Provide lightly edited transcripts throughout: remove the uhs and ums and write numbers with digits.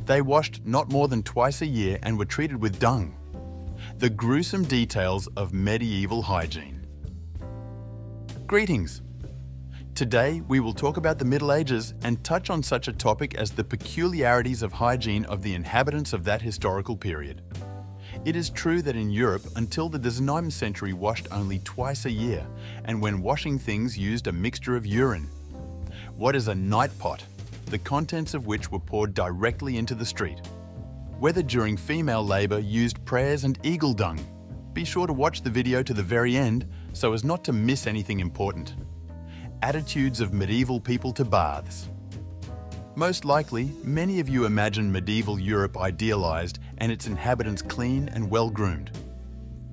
They washed not more than twice a year and were treated with dung. The gruesome details of medieval hygiene. Greetings. Today we will talk about the Middle Ages and touch on such a topic as the peculiarities of hygiene of the inhabitants of that historical period. It is true that in Europe, until the 19th century, washed only twice a year, and when washing things used a mixture of urine. What is a night pot? The contents of which were poured directly into the street. Whether during female labour used prayers and eagle dung. Be sure to watch the video to the very end so as not to miss anything important. Attitudes of medieval people to baths. Most likely, many of you imagine medieval Europe idealized and its inhabitants clean and well-groomed.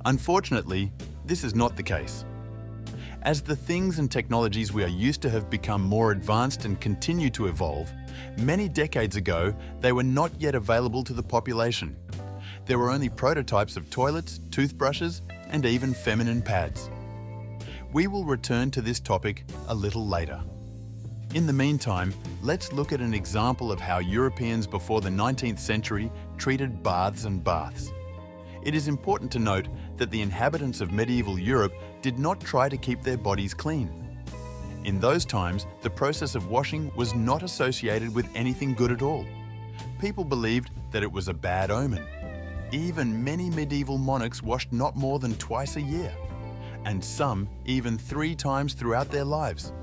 Unfortunately, this is not the case. As the things and technologies we are used to have become more advanced and continue to evolve, many decades ago they were not yet available to the population. There were only prototypes of toilets, toothbrushes, and even feminine pads. We will return to this topic a little later. In the meantime, let's look at an example of how Europeans before the 19th century treated baths and baths. It is important to note that the inhabitants of medieval Europe did not try to keep their bodies clean. In those times, the process of washing was not associated with anything good at all. People believed that it was a bad omen. Even many medieval monarchs washed not more than twice a year, and some even 3 times throughout their lives,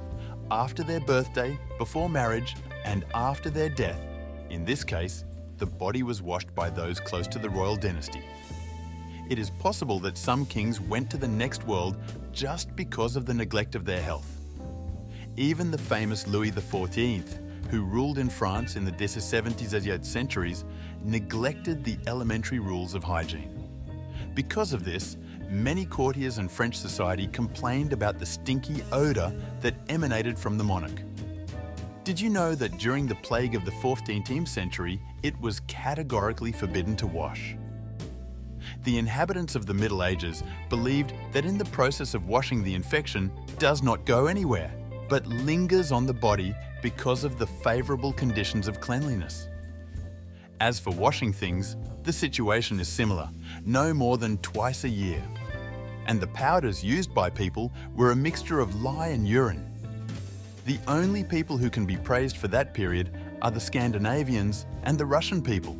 after their birthday, before marriage, and after their death. In this case, the body was washed by those close to the royal dynasty. It is possible that some kings went to the next world just because of the neglect of their health. Even the famous Louis XIV, who ruled in France in the 17th centuries, neglected the elementary rules of hygiene. Because of this, many courtiers in French society complained about the stinky odour that emanated from the monarch. Did you know that during the plague of the 14th century, it was categorically forbidden to wash? The inhabitants of the Middle Ages believed that in the process of washing, the infection does not go anywhere, but lingers on the body because of the favourable conditions of cleanliness. As for washing things, the situation is similar, no more than twice a year. And the powders used by people were a mixture of lye and urine. The only people who can be praised for that period are the Scandinavians and the Russian people.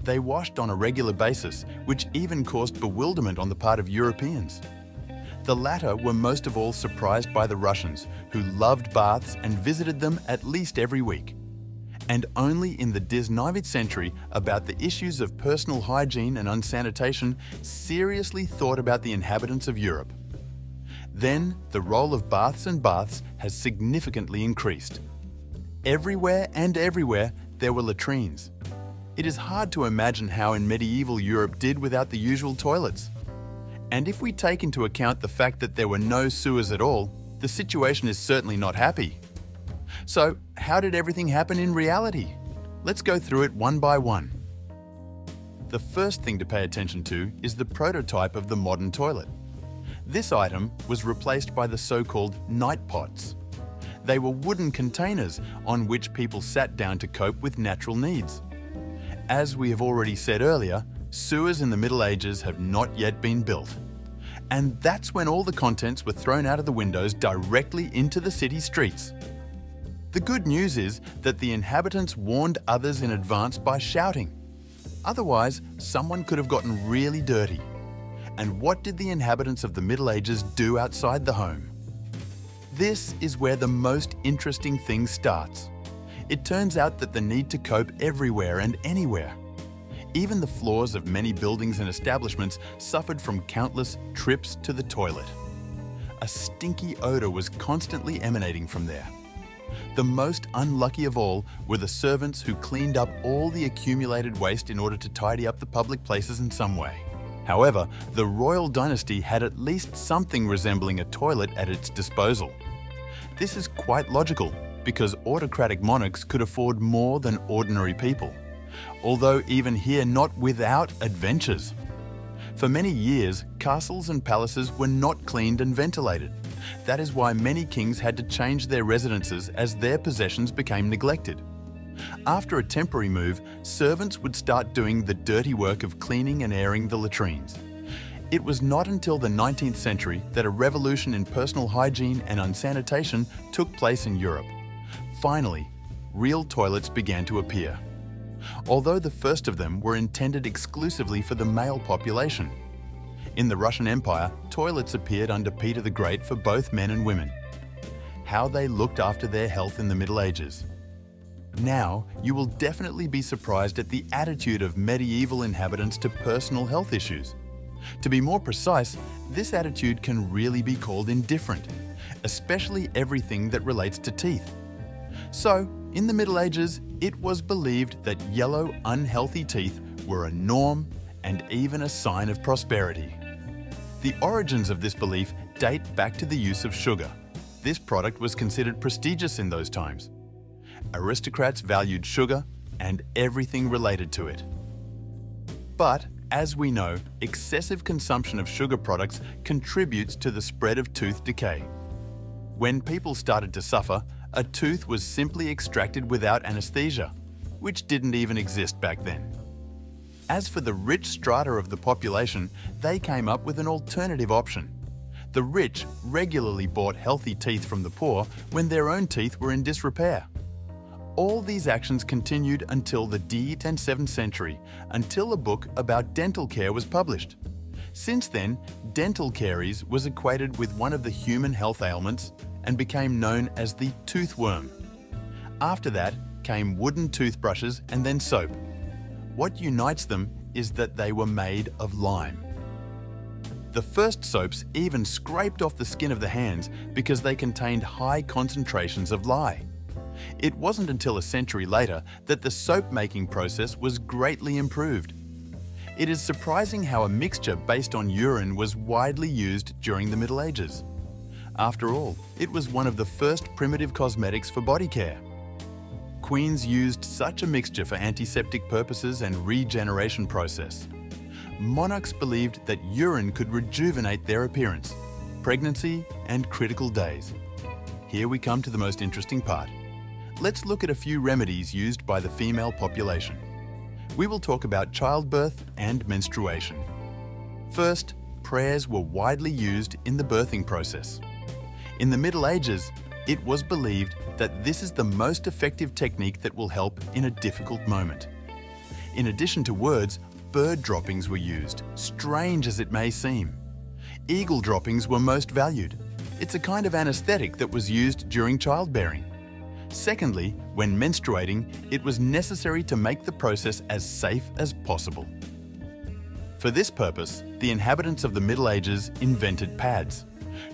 They washed on a regular basis, which even caused bewilderment on the part of Europeans. The latter were most of all surprised by the Russians, who loved baths and visited them at least every week. And only in the 19th century, about the issues of personal hygiene and unsanitation, seriously thought about the inhabitants of Europe. Then, the role of baths and baths has significantly increased. Everywhere and everywhere, there were latrines. It is hard to imagine how in medieval Europe did without the usual toilets. And if we take into account the fact that there were no sewers at all, the situation is certainly not happy. So, how did everything happen in reality? Let's go through it one by one. The first thing to pay attention to is the prototype of the modern toilet. This item was replaced by the so-called night pots. They were wooden containers on which people sat down to cope with natural needs. As we have already said earlier, sewers in the Middle Ages have not yet been built. And that's when all the contents were thrown out of the windows directly into the city streets. The good news is that the inhabitants warned others in advance by shouting. Otherwise, someone could have gotten really dirty. And what did the inhabitants of the Middle Ages do outside the home? This is where the most interesting thing starts. It turns out that the need to cope everywhere and anywhere. Even the floors of many buildings and establishments suffered from countless trips to the toilet. A stinky odour was constantly emanating from there. The most unlucky of all were the servants who cleaned up all the accumulated waste in order to tidy up the public places in some way. However, the royal dynasty had at least something resembling a toilet at its disposal. This is quite logical, because autocratic monarchs could afford more than ordinary people, although even here not without adventures. For many years, castles and palaces were not cleaned and ventilated. That is why many kings had to change their residences as their possessions became neglected. After a temporary move, servants would start doing the dirty work of cleaning and airing the latrines. It was not until the 19th century that a revolution in personal hygiene and unsanitation took place in Europe. Finally, real toilets began to appear, although the first of them were intended exclusively for the male population. In the Russian Empire, toilets appeared under Peter the Great for both men and women. How they looked after their health in the Middle Ages. Now, you will definitely be surprised at the attitude of medieval inhabitants to personal health issues. To be more precise, this attitude can really be called indifferent, especially everything that relates to teeth. So, in the Middle Ages, it was believed that yellow, unhealthy teeth were a norm and even a sign of prosperity. The origins of this belief date back to the use of sugar. This product was considered prestigious in those times. Aristocrats valued sugar and everything related to it. But, as we know, excessive consumption of sugar products contributes to the spread of tooth decay. When people started to suffer, a tooth was simply extracted without anesthesia, which didn't even exist back then. As for the rich strata of the population, they came up with an alternative option. The rich regularly bought healthy teeth from the poor when their own teeth were in disrepair. All these actions continued until the D10 and 7th century, until a book about dental care was published. Since then, dental caries was equated with one of the human health ailments and became known as the toothworm. After that came wooden toothbrushes and then soap. What unites them is that they were made of lime. The first soaps even scraped off the skin of the hands because they contained high concentrations of lye. It wasn't until a century later that the soap-making process was greatly improved. It is surprising how a mixture based on urine was widely used during the Middle Ages. After all, it was one of the first primitive cosmetics for body care. Queens used such a mixture for antiseptic purposes and regeneration process. Monarchs believed that urine could rejuvenate their appearance, pregnancy, and critical days. Here we come to the most interesting part. Let's look at a few remedies used by the female population. We will talk about childbirth and menstruation. First, prayers were widely used in the birthing process. In the Middle Ages, it was believed that this is the most effective technique that will help in a difficult moment. In addition to words, bird droppings were used, strange as it may seem. Eagle droppings were most valued. It's a kind of anesthetic that was used during childbearing. Secondly, when menstruating, it was necessary to make the process as safe as possible. For this purpose, the inhabitants of the Middle Ages invented pads.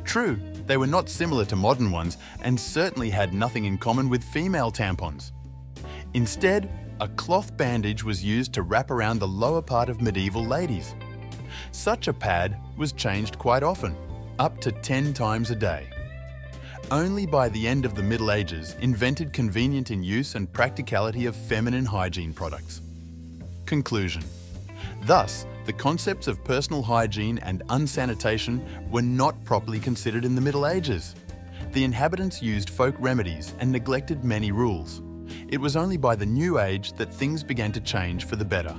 True, they were not similar to modern ones and certainly had nothing in common with female tampons. Instead, a cloth bandage was used to wrap around the lower part of medieval ladies. Such a pad was changed quite often, up to 10 times a day. Only by the end of the Middle Ages invented convenient in use and practicality of feminine hygiene products. Conclusion. Thus, the concepts of personal hygiene and unsanitation were not properly considered in the Middle Ages. The inhabitants used folk remedies and neglected many rules. It was only by the New Age that things began to change for the better.